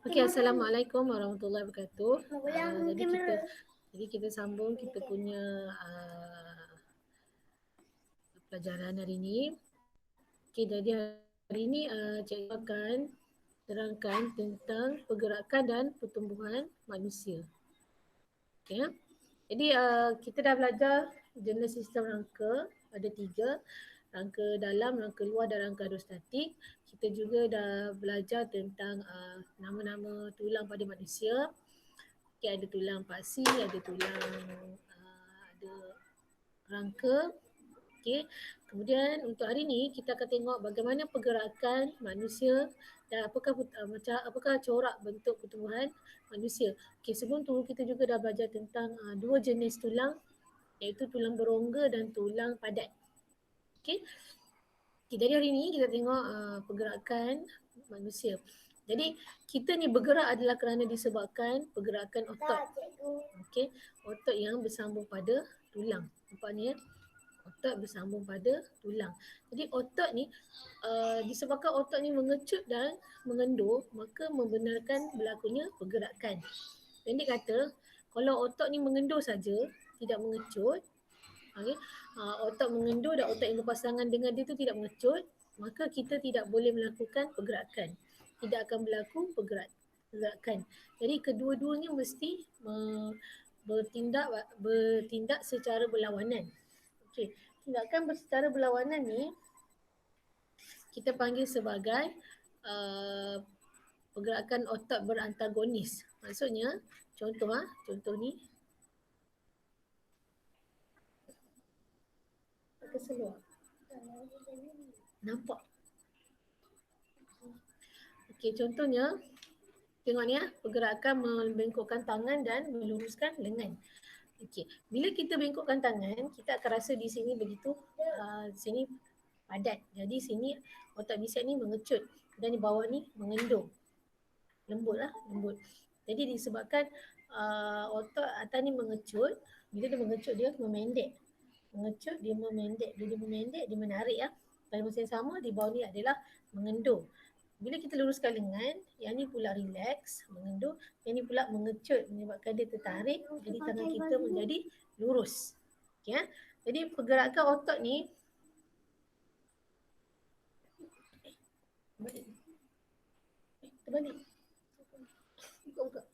Okey, Assalamualaikum warahmatullahi wabarakatuh. Jadi kita sambung kita punya pelajaran hari ini. Okey, jadi hari ini cikgu akan terangkan tentang pergerakan dan pertumbuhan manusia. Okey, ya. Jadi kita dah belajar jenis sistem rangka, ada 3, rangka dalam, rangka luar dan rangka hidrostatik. Kita juga dah belajar tentang nama-nama tulang pada manusia. Okay, ada tulang paksi, ada tulang, ada rangka. Okay. Kemudian untuk hari ni kita akan tengok bagaimana pergerakan manusia dan apakah corak bentuk pertumbuhan manusia. Okay, sebelum tu kita juga dah belajar tentang 2 jenis tulang, iaitu tulang berongga dan tulang padat. Okay. Jadi hari ni kita tengok pergerakan manusia. Jadi kita ni bergerak adalah kerana disebabkan pergerakan otot. Okey, otot yang bersambung pada tulang. Nampak ni ya. Otot bersambung pada tulang. Jadi otot ni disebabkan otot ni mengecut dan mengendur, maka membenarkan berlakunya pergerakan. Pendek kata, kalau otot ni mengendur saja, tidak mengecut, okay, otot mengendur dan otot yang berpasangan dengan dia tu tidak mengecut, maka kita tidak boleh melakukan pergerakan. Tidak akan berlaku pergerakan. Jadi kedua-duanya mesti bertindak secara berlawanan. Okey, tindakan secara berlawanan ni kita panggil sebagai pergerakan otot berantagonis. Maksudnya contoh ni keseluar. Nampak? Okey, contohnya tengok ni ya, pergerakan membengkokkan tangan dan meluruskan lengan. Okey, bila kita bengkokkan tangan, kita akan rasa di sini begitu, sini padat. Jadi sini otot bicep ni mengecut dan di bawah ni mengendur. Lembut. Jadi disebabkan otot atas ni mengecut, bila dia mengecut dia memendek. Mengecut dia memendek, dia menarik ya. Pada masa yang sama di bawah ni adalah mengendur. Bila kita luruskan lengan, yang ni pula relax, mengendur, yang ni pula mengecut menyebabkan dia tertarik, jadi tangan kita menjadi lurus. Okay, ya? Jadi pergerakan otot ni terbalik. Buka.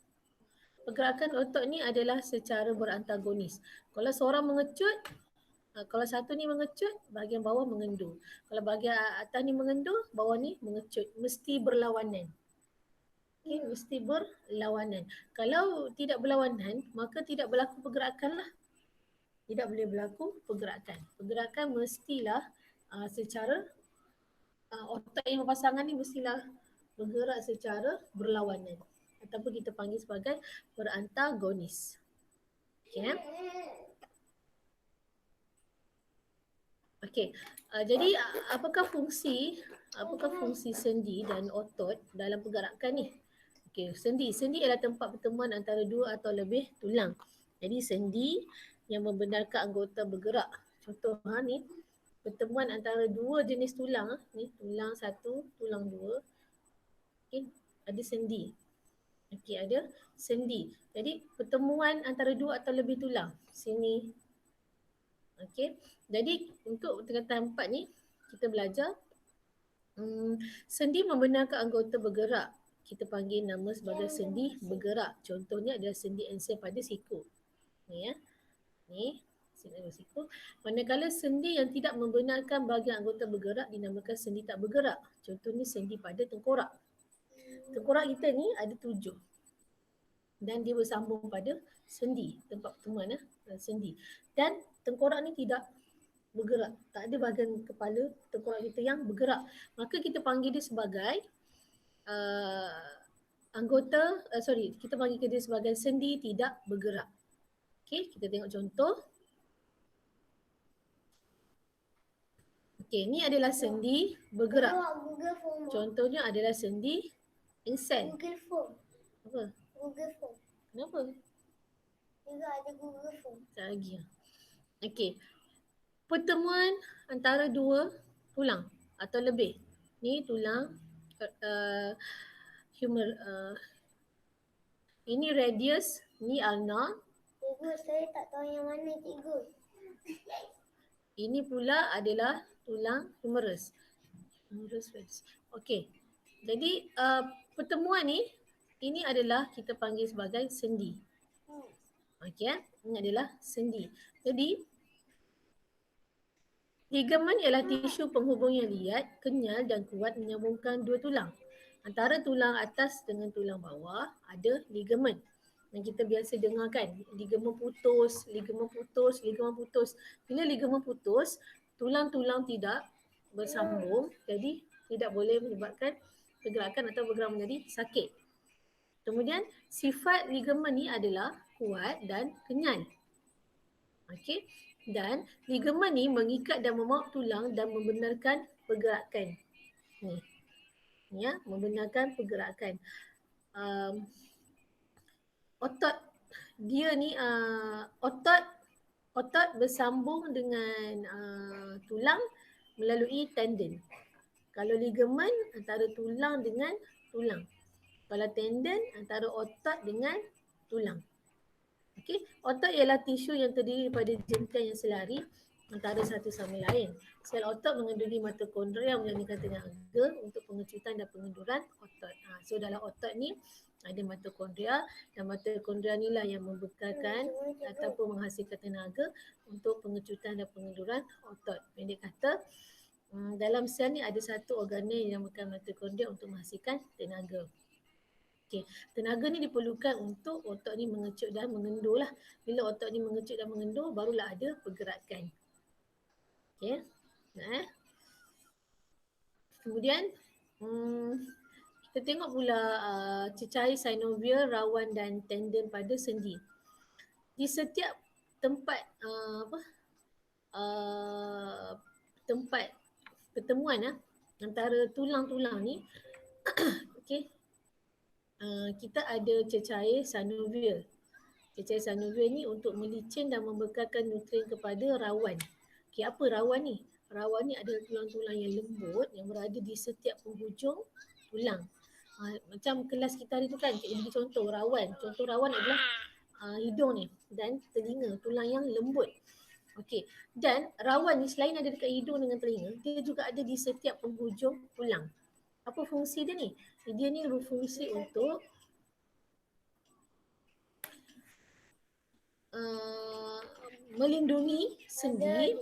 Pergerakan otot ni adalah secara berantagonis. Kalau seorang mengecut, kalau satu ni mengecut, bahagian bawah mengendur. Kalau bahagian atas ni mengendur, bawah ni mengecut. Mesti berlawanan. Okay, mesti berlawanan. Kalau tidak berlawanan, maka tidak berlaku pergerakan lah. Tidak boleh berlaku pergerakan. Pergerakan mestilah secara otot yang berpasangan ni mestilah bergerak secara berlawanan. Ataupun kita panggil sebagai berantagonis. Okay, ya? Okey, jadi apakah fungsi sendi dan otot dalam pergerakan ni? Okey, sendi adalah tempat pertemuan antara dua atau lebih tulang. Jadi sendi yang membenarkan anggota bergerak. Contoh ni pertemuan antara dua jenis tulang, ni tulang 1, tulang 2. Okey, ada sendi. Okey, ada sendi. Jadi pertemuan antara dua atau lebih tulang. Sini. Okey. Jadi untuk tingkatan 4 ni kita belajar sendi membenarkan anggota bergerak. Kita panggil nama sebagai sendi bergerak. Contohnya adalah sendi ensem pada siku. Ni ya. Ni sendi pada siku. Manakala sendi yang tidak membenarkan bahagian anggota bergerak dinamakan sendi tak bergerak. Contohnya sendi pada tengkorak. Tengkorak kita ni ada 7. Dan dia bersambung pada sendi, tempat pertemuan sendi. Dan tengkorak ni tidak bergerak. Tak ada bahagian kepala tengkorak kita yang bergerak. Maka kita panggil dia sebagai kita panggil dia sebagai sendi tidak bergerak. Okey, kita tengok contoh. Okey, ni adalah sendi bergerak. Contohnya adalah sendi ensem. Apa? Kenapa? Ada Google Form. Tak lagi. Okey. Pertemuan antara dua tulang atau lebih. Ni tulang humor. Ini radius, ni ulna. Cikgu, saya tak tahu yang mana cikgu. Ini pula adalah tulang humerus. Okey. Jadi pertemuan ni, ini adalah kita panggil sebagai sendi. Okey, ini adalah sendi. Jadi ligamen ialah tisu penghubung yang liat, kenyal dan kuat menyambungkan dua tulang. Antara tulang atas dengan tulang bawah ada ligamen. Yang kita biasa dengarkan, ligamen putus, ligamen putus, ligamen putus. Bila ligamen putus, tulang-tulang tidak bersambung, jadi tidak boleh menyebabkan pergerakan atau bergerak menjadi sakit. Kemudian sifat ligamen ni adalah kuat dan kenyal. Okey. Dan ligamen ni mengikat dan memawak tulang dan membenarkan pergerakan. Ni. Ya, membenarkan pergerakan. Otot dia ni otot bersambung dengan tulang melalui tendon. Kalau ligamen antara tulang dengan tulang. Kalau tendon antara otot dengan tulang. Okey, otot ialah tisu yang terdiri daripada jentian yang selari antara satu sama lain. Sel otot mengandungi mitokondria yang menjadikan tenaga untuk pengecutan dan pengenduran otot. So dalam otot ni ada mitokondria dan mitokondria inilah yang membekalkan ataupun menghasilkan tenaga untuk pengecutan dan pengenduran otot. Pendek kata, dalam sel ni ada satu organel yang dinamakan mitokondria untuk menghasilkan tenaga. Okay. Tenaga ni diperlukan untuk otot ni mengecut dan mengendur lah. Bila otot ni mengecut dan mengendur, barulah ada pergerakan. Okay. Kemudian, kita tengok pula cecair synovial, rawan dan tendon pada sendi. Di setiap tempat tempat pertemuan antara tulang-tulang ni, okay, kita ada cecair synovial. Cecair synovial ni untuk melicin dan membekalkan nutrien kepada rawan. Okay, apa rawan ni? Rawan ni adalah tulang-tulang yang lembut yang berada di setiap penghujung tulang. Macam kelas kita hari tu kan, cikgu bagi contoh rawan. Contoh rawan adalah hidung ni dan telinga, tulang yang lembut. Okey, dan rawan ni selain ada dekat hidung dengan telinga, dia juga ada di setiap penghujung tulang. Apa fungsi dia ni? Dia ni berfungsi untuk melindungi sendi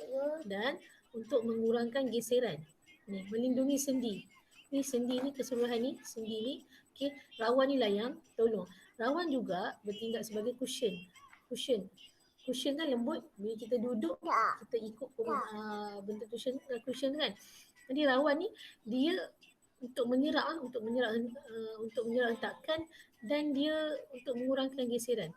dan untuk mengurangkan geseran. Ni, melindungi sendi. Ni sendi ni, keseluruhan ni, sendi ni. Okay, rawan ni lah yang tolong. Rawan juga bertindak sebagai cushion. Cushion kan lembut, bila kita duduk, kita ikut bentuk cushion kan. Jadi rawan ni, dia untuk menyerap hentakan dan dia untuk mengurangkan geseran.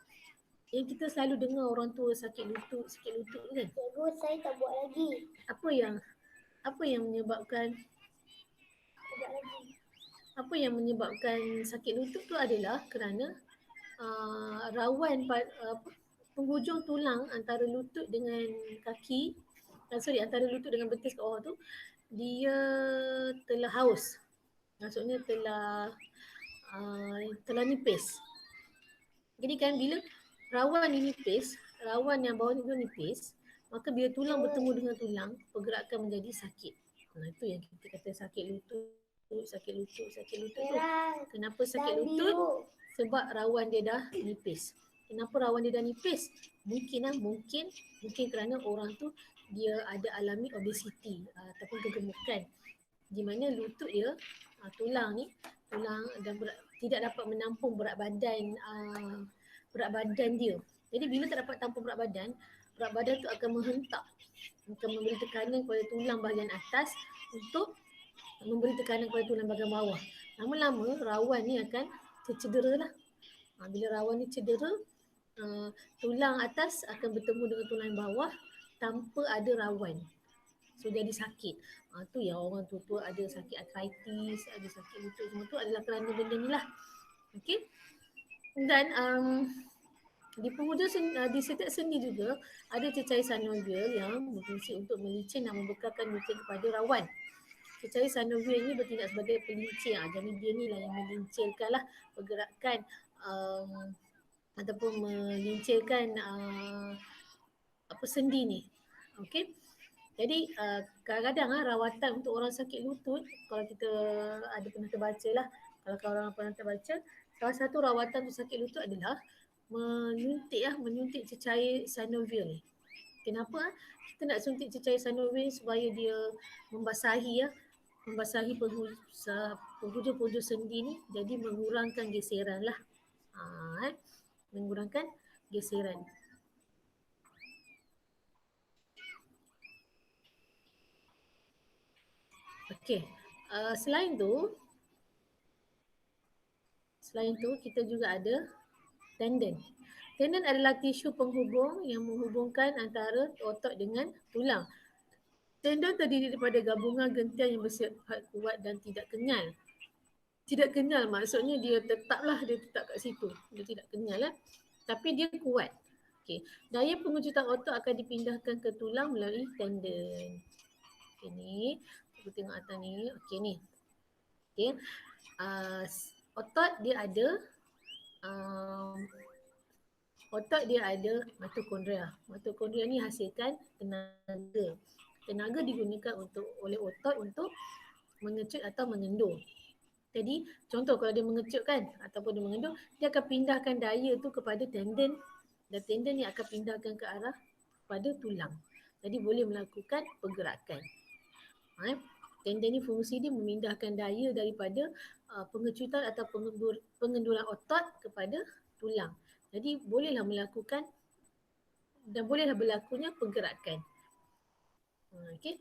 Yang kita selalu dengar orang tua sakit lutut kan. Cikgu, saya tak buat lagi. Apa yang menyebabkan sakit lutut tu adalah kerana rawan penghujung tulang antara lutut dengan kaki, antara lutut dengan betis kat bawah tu, dia telah haus. Maksudnya telah nipis. Jadi kan bila rawan ni nipis, rawan yang bawah ni nipis, maka bila tulang bertemu dengan tulang, pergerakan menjadi sakit. Itu yang kita kata sakit lutut tu. Kenapa sakit lutut? Sebab rawan dia dah nipis. Kenapa rawan dia dah nipis? Mungkin kerana orang tu dia ada alami obesiti ataupun kegemukan. Di mana lutut dia, tulang dan tidak dapat menampung berat badan dia. Jadi bila tak dapat tampung berat badan tu akan menghentak, akan memberi tekanan kepada tulang bahagian atas untuk memberi tekanan kepada tulang bahagian bawah. Lama-lama rawan ni akan tercedera lah. Bila rawan ni cedera, tulang atas akan bertemu dengan tulang bawah tanpa ada rawan. So jadi sakit. Tu yang orang tua ada sakit arthritis, ada sakit lutut, semua tu adalah kerana benda ni lah. Okay. Dan di setiap sendi juga ada cecair synovial yang berfungsi untuk melicin dan membekalkan nutrien kepada rawan. cecair synovial ni bertindak sebagai pelincir. Jadi dia ni lah yang melincirkan lah pergerakan ataupun melincirkan sendi ni. Okey. Jadi kadang-kadang rawatan untuk orang sakit lutut, kalau kita ada pernah terbaca lah, kalau orang pernah terbaca, salah satu rawatan untuk sakit lutut adalah menyuntik cecair synovial ni. Kenapa? Kita nak suntik cecair synovial supaya dia membasahi penghujung-penghujung sendi ni, jadi mengurangkan geseran lah. Mengurangkan geseran. Okey, selain tu kita juga ada tendon. Tendon adalah tisu penghubung yang menghubungkan antara otot dengan tulang. Tendon terdiri daripada gabungan gentian yang bersifat kuat dan tidak kenyal. Tidak kenyal maksudnya dia tetap kat situ. Dia tidak kenyal tapi dia kuat. Okey, daya pengujutan otot akan dipindahkan ke tulang melalui tendon. Okey ni, kita tengok atas ni. Okey ni. Okey. Otot dia ada mitokondria. Mitokondria ni hasilkan tenaga. Tenaga digunakan oleh otot untuk mengecut atau mengendur. Jadi contoh kalau dia mengecut kan ataupun dia mengendur, dia akan pindahkan daya tu kepada tendon dan tendon ni akan pindahkan ke arah pada tulang. Jadi boleh melakukan pergerakan. Tendon ni fungsi dia memindahkan daya daripada pengecutan atau pengenduran otot kepada tulang. Jadi bolehlah melakukan dan bolehlah berlakunya pergerakan. Okey.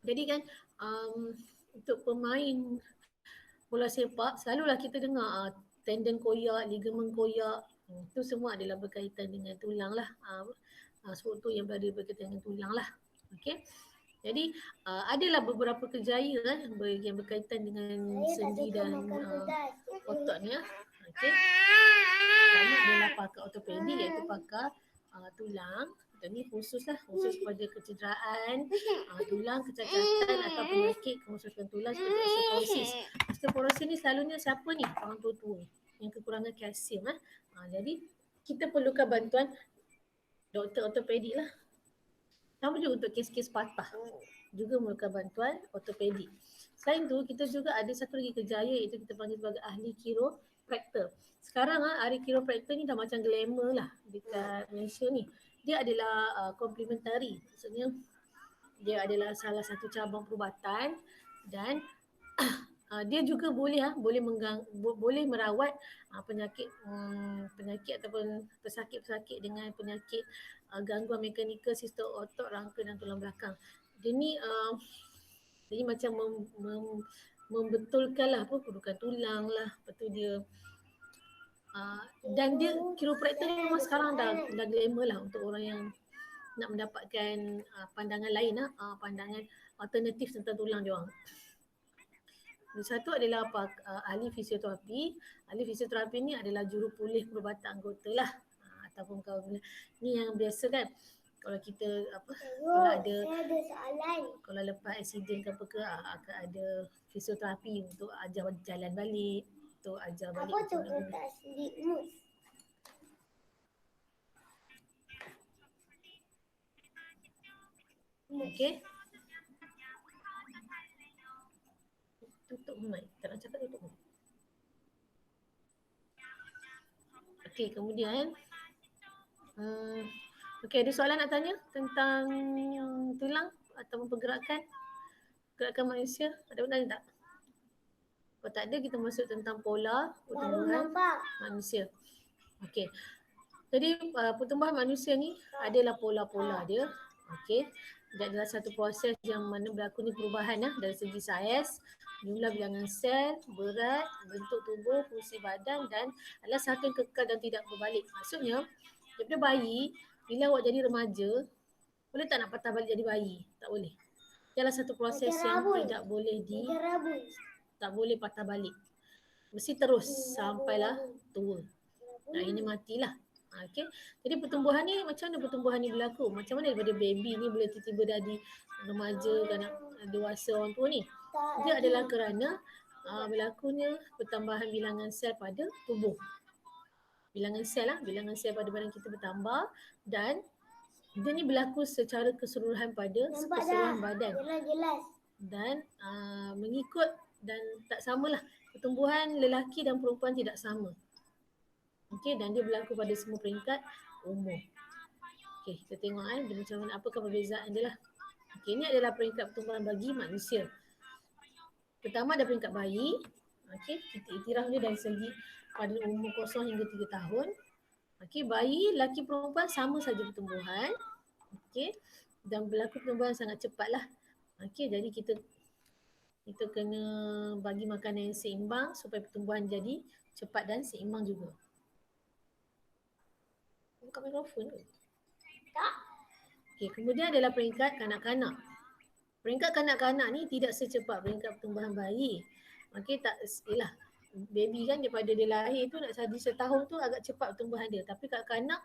Jadi kan untuk pemain bola sepak selalulah kita dengar tendon koyak, ligamen koyak. Itu semua adalah berkaitan dengan tulang lah. Struktur yang berkaitan dengan tulang lah. Okey. Jadi adalah beberapa kerjaya yang berkaitan dengan sendi dan otot ni. Okey. Pertama adalah pakar ortopedik iaitu pakar tulang. Ini khusus pada kecederaan tulang, kecacatan atau penyakit kerosakan tulang seperti osteoporosis. Osteoporosis ni selalunya siapa ni? Orang tua-tua yang kekurangan kalsium. Jadi kita perlukan bantuan doktor ortopedik lah. Sama juga untuk kes-kes patah juga memerlukan bantuan ortopedik. Selain tu kita juga ada satu lagi kerjaya iaitu kita panggil sebagai ahli chiropractor. Sekarang ahli chiropractor ni dah macam glamour lah dekat Malaysia ni. Dia adalah complementary. Maksudnya dia adalah salah satu cabang perubatan dan dia juga boleh merawat penyakit ataupun pesakit-pesakit dengan penyakit gangguan mekanikal sistem otot, rangka dan tulang belakang. Dia ni jadi macam membetulkanlah perburukan tulang lah. Lepas tu dia dan dia chiropractor ni memang sekarang dah glamour lah untuk orang yang nak mendapatkan pandangan lain pandangan alternatif tentang tulang dia orang. Satu adalah ahli fisioterapi. Ahli fisioterapi ni adalah juru pulih perubatan anggota lah. Ataupun kalau ni yang biasa kan kalau kita kalau ada soalan, kalau lepas aksiden ke apa ke akan ada fisioterapi untuk ajar jalan balik, untuk ajar balik. Apa tu letak sleep move? Okey. Tutup mic. Tak nak cakap tutup mic. Okey, kemudian okey, ada soalan nak tanya tentang tulang ataupun pergerakan manusia? Ada benda tak? Kalau tak ada, kita masuk tentang pola pertumbuhan manusia. Okey. Jadi pertumbuhan manusia ni adalah pola-pola dia. Okey. Dan adalah satu proses yang mana berlakunya perubahan dari segi saiz, jumlah bilangan sel, berat, bentuk tubuh, fungsi badan dan adalah satu yang kekal dan tidak berbalik. Maksudnya, daripada bayi, bila awak jadi remaja, boleh tak nak patah balik jadi bayi? Tak boleh. Dia adalah satu proses yang tidak boleh tak boleh patah balik. Mesti terus sampailah tua. Akhirnya matilah. Okey. Jadi pertumbuhan ni macam mana pertumbuhan ni berlaku? Macam mana daripada baby ni boleh tiba-tiba dah di remaja, anak dewasa orang tua ni? dia adalah kerana berlakunya pertambahan bilangan sel pada tubuh. Bilangan sel pada badan kita bertambah dan dia ni berlaku secara keseluruhan pada keseluruhan badan. Jelas. Dan mengikut dan tak samalah, pertumbuhan lelaki dan perempuan tidak sama. Okey, dan dia berlaku pada semua peringkat umur. Okey, kita tengok dia macam mana, apakah perbezaan dia lah. Okey, ini adalah peringkat pertumbuhan bagi manusia. Pertama ada peringkat bayi. Okey, kita iktiraf dia dari segi pada umur 0 hingga 3 tahun. Okey, bayi lelaki perempuan sama saja pertumbuhan. Okey, dan berlaku pertumbuhan sangat cepatlah. Okey, jadi kita kena bagi makanan yang seimbang supaya pertumbuhan jadi cepat dan seimbang juga. Buka mikrofon ke? Tak. Okey, kemudian adalah peringkat kanak-kanak. Peringkat kanak-kanak ni tidak secepat peringkat pertumbuhan bayi. Okey, tak, yelah, baby kan daripada dia lahir tu nak jadi setahun tu agak cepat pertumbuhan dia. Tapi kanak-kanak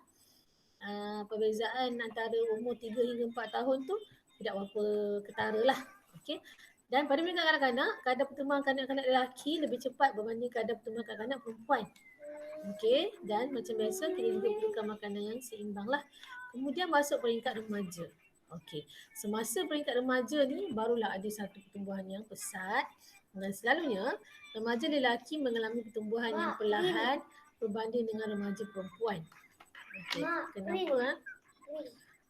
perbezaan antara umur 3 hingga 4 tahun tu tidak berapa ketara lah. Okey. Dan pada peringkat kanak-kanak, kadar pertumbuhan kanak-kanak lelaki lebih cepat berbanding kadar pertumbuhan kanak-kanak perempuan. Okey, dan macam biasa kita juga perlukan makanan yang seimbang lah. Kemudian masuk peringkat remaja. Okey, semasa peringkat remaja ni barulah ada satu pertumbuhan yang pesat dan selalunya remaja lelaki mengalami pertumbuhan yang perlahan berbanding dengan remaja perempuan. Okey, kenapa?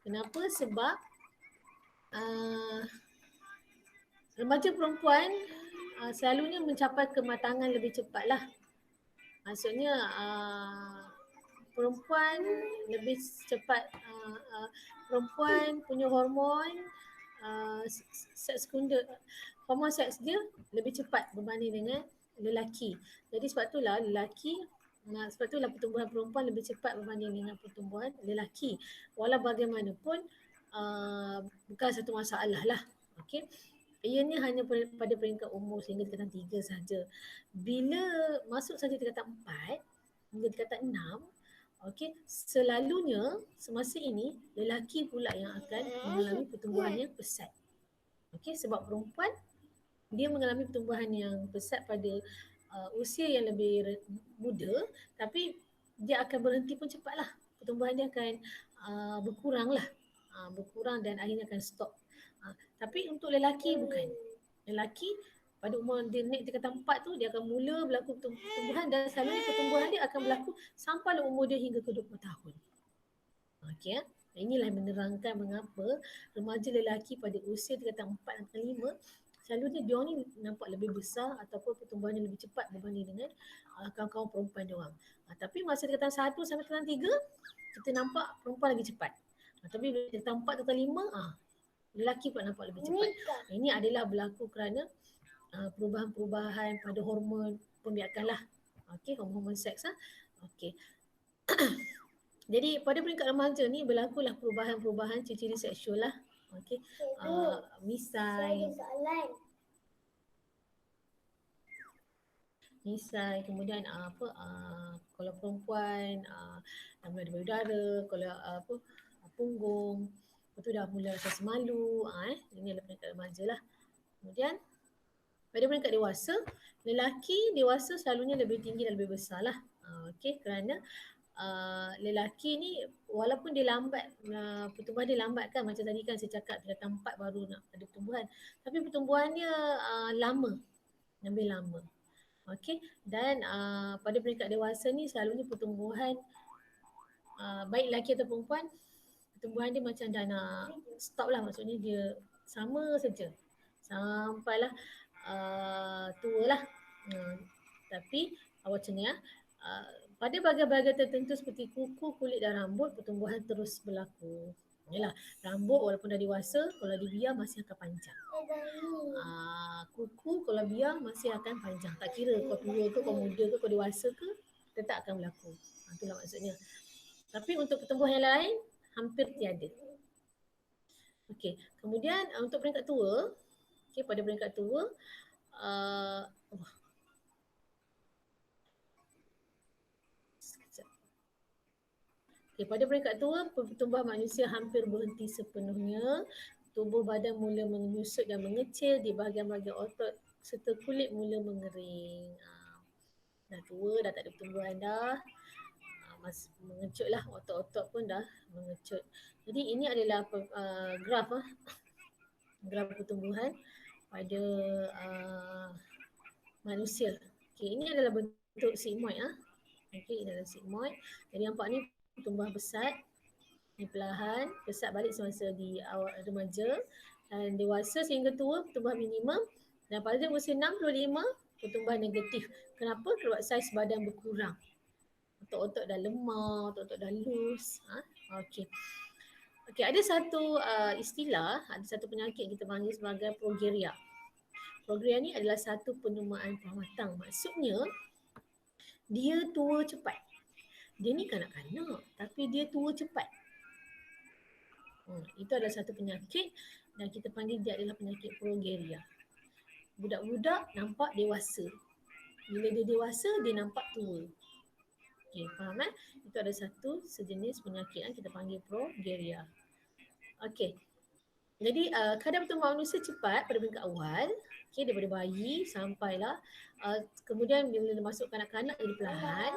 Kenapa? Sebab remaja perempuan selalunya mencapai kematangan lebih cepatlah. Maksudnya perempuan lebih cepat, perempuan punya hormon hormon seks dia lebih cepat berbanding dengan lelaki. Jadi sebab itulah pertumbuhan perempuan lebih cepat berbanding dengan pertumbuhan lelaki. Walau bagaimanapun bukan satu masalah lah. Okey. Ianya hanya pada peringkat umur sehingga tingkatan 3 sahaja. Bila masuk saja tingkatan 4 hingga tingkatan 6, okey, selalunya semasa ini lelaki pula yang akan mengalami pertumbuhan yang pesat. Okey, sebab perempuan dia mengalami pertumbuhan yang pesat pada usia yang lebih muda, tapi dia akan berhenti pun cepatlah. Pertumbuhan dia akan berkurang dan akhirnya akan stop. Tapi untuk lelaki bukan. Lelaki pada umur dia naik tingkatan 4 tu dia akan mula berlaku pertumbuhan dan selalunya pertumbuhan dia akan berlaku sampai umur dia hingga ke 20 tahun. Okey, inilah yang menerangkan mengapa remaja lelaki pada usia tingkatan 4 dan 5 selalunya dia ni nampak lebih besar ataupun pertumbuhannya lebih cepat berbanding dengan kawan-kawan perempuan dia orang. Tapi masa tingkatan 1 sampai tingkatan 3 kita nampak perempuan lagi cepat. Tapi bila tingkatan 4 tingkatan 5 lelaki pun nampak lebih cepat. Ini adalah berlaku kerana perubahan-perubahan pada hormon pembiakan lah. Okey, hormon seks lah. Okey. Jadi pada peringkat remaja ni berlakulah perubahan-perubahan ciri-ciri seksual lah. Okey. Misai, kemudian kalau perempuan dah ada payudara, kalau punggung, lepas tu dah mula rasa malu. Ini adalah peringkat remaja lah. Kemudian pada peringkat dewasa, lelaki dewasa selalunya lebih tinggi dan lebih besar lah. Okey, kerana lelaki ni walaupun dia lambat, pertumbuhan dia lambat kan, macam tadi kan saya cakap tingkatan 4 baru nak ada pertumbuhan, tapi pertumbuhan dia lebih lama. Okey, dan pada peringkat dewasa ni selalunya pertumbuhan baik lelaki atau perempuan, pertumbuhan dia macam dah nak stop lah, maksudnya dia sama saja sampailah tua lah. Tapi macam ni pada bahagian-bahagian tertentu seperti kuku, kulit dan rambut, pertumbuhan terus berlaku. Yalah, rambut walaupun dah dewasa, kalau dibiar masih akan panjang. Kuku kalau biar masih akan panjang. Tak kira kau tua ke, kau muda ke, kau dewasa ke, tetap akan berlaku. Itulah maksudnya. Tapi untuk pertumbuhan yang lain, hampir tiada. Okey, kemudian untuk peringkat tua, pada peringkat tua, pada peringkat tua, pertumbuhan manusia hampir berhenti sepenuhnya. Tubuh badan mula menyusut dan mengecil di bahagian-bahagian otot serta kulit mula mengering. Dah tua, dah tak ada pertumbuhan dah. Mengecut lah, otot-otot pun dah mengecut. Jadi ini adalah graf pertumbuhan pada manusia. Okay, ini adalah bentuk sigmoid. Okay, ini adalah sigmoid. Jadi nampak ni pertumbuhan pesat. Ni perlahan, pesat balik semasa di awal remaja. Dan dewasa sehingga tua, pertumbuhan minimum. Dan pada usia 65, pertumbuhan negatif. Kenapa? Sebab saiz badan berkurang. Otot-otot dah lemah, otot-otot dah loose. Okey. Okey, ada satu istilah, ada satu penyakit kita panggil sebagai progeria. Progeria ni adalah satu penumaan peramatang. Maksudnya, dia tua cepat. Dia ni kanak-kanak tapi dia tua cepat. Itu adalah satu penyakit dan kita panggil dia adalah penyakit progeria. Budak-budak nampak dewasa. Bila dia dewasa, dia nampak tua. Okay, faham kan? Itu ada satu sejenis penyakit kita panggil progeria. Okey. Jadi kadar pertumbuhan manusia cepat pada peringkat awal, daripada bayi sampailah kemudian bila masuk kanak-kanak jadi perlahan.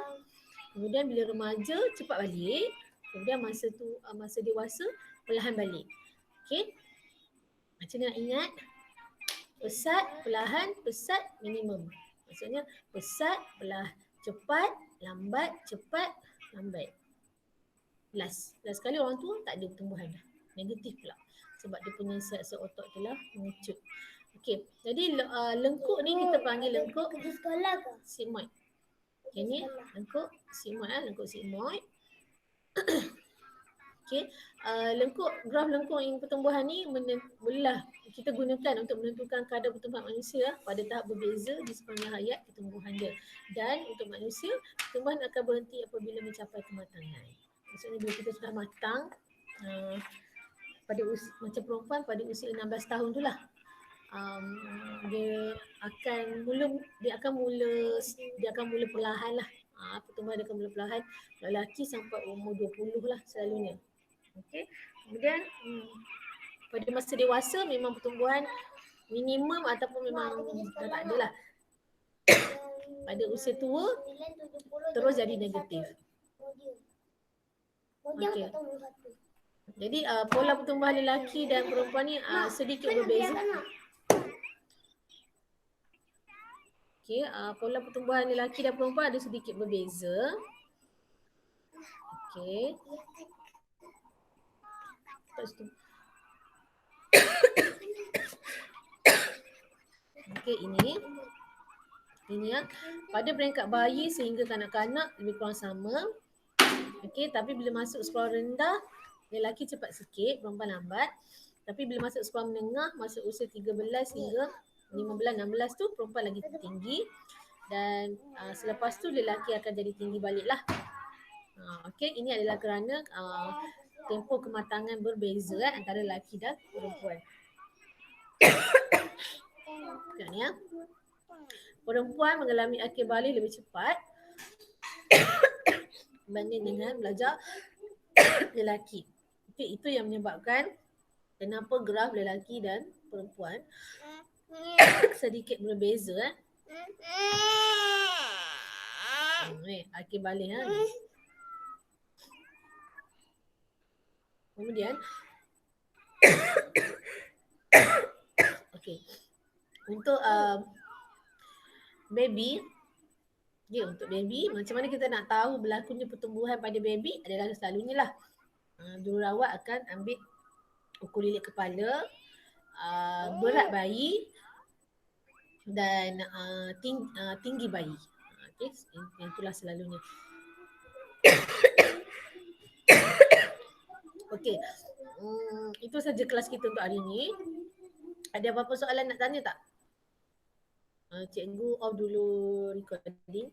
Kemudian bila remaja cepat balik, kemudian masa dewasa perlahan balik. Okey. Macam nak ingat pesat, perlahan, pesat, minimum. Maksudnya pesat, cepat, lambat, cepat, lambat. Last sekali orang tua tak ada pertumbuhan dah. Negatif pula. Sebab dia punya siap-siap otot telah mengecut. Okey, jadi lengkuk ni kita panggil lengkuk sigmoid. Okay, ni lengkuk sigmoid lengkuk sigmoid. Okey, graf lengkuk yang pertumbuhan ni bolehlah kita gunakan untuk menentukan kadar pertumbuhan manusia pada tahap berbeza di sepanjang hayat pertumbuhan dia. Dan untuk manusia, pertumbuhan akan berhenti apabila mencapai kematangan. Maksudnya bila kita sudah matang, pada usia, macam perempuan pada usia 16 tahun tu lah, dia akan mula perlahan lah. Pertumbuhan dia akan mula perlahan. Lelaki sampai umur 20 lah selalunya. Okey. Kemudian pada masa dewasa memang pertumbuhan minimum ataupun memang dah tak ada lah. Pada usia tua terus jadi negatif. Okey. Jadi pola pertumbuhan lelaki dan perempuan ni sedikit berbeza. Okey, pola pertumbuhan lelaki dan perempuan ada sedikit berbeza. Okey. Okey, ini pada peringkat bayi sehingga kanak-kanak lebih kurang sama. Okey, tapi bila masuk sekolah rendah, lelaki cepat sikit, perempuan lambat. Tapi bila masuk sekolah menengah, masuk usia 13 hingga 15-16 tu perempuan lagi tinggi. Dan selepas tu lelaki akan jadi tinggi balik lah. Okey, ini adalah kerana tempoh kematangan berbeza antara lelaki dan perempuan. Kan ya? Perempuan mengalami akil balik lebih cepat berbanding dengan belajar lelaki. Okay, itu yang menyebabkan kenapa graf lelaki dan perempuan sedikit berbeza. Akil balik Kemudian okey. Untuk baby, untuk baby macam mana kita nak tahu berlakunya pertumbuhan pada baby adalah selalunya lah jururawat akan ambil ukur lilit kepala, berat bayi dan tinggi bayi. Okey, itulah selalunya. Okey, itu saja kelas kita untuk hari ini. Ada apa-apa soalan nak tanya tak? Cikgu off dulu recording.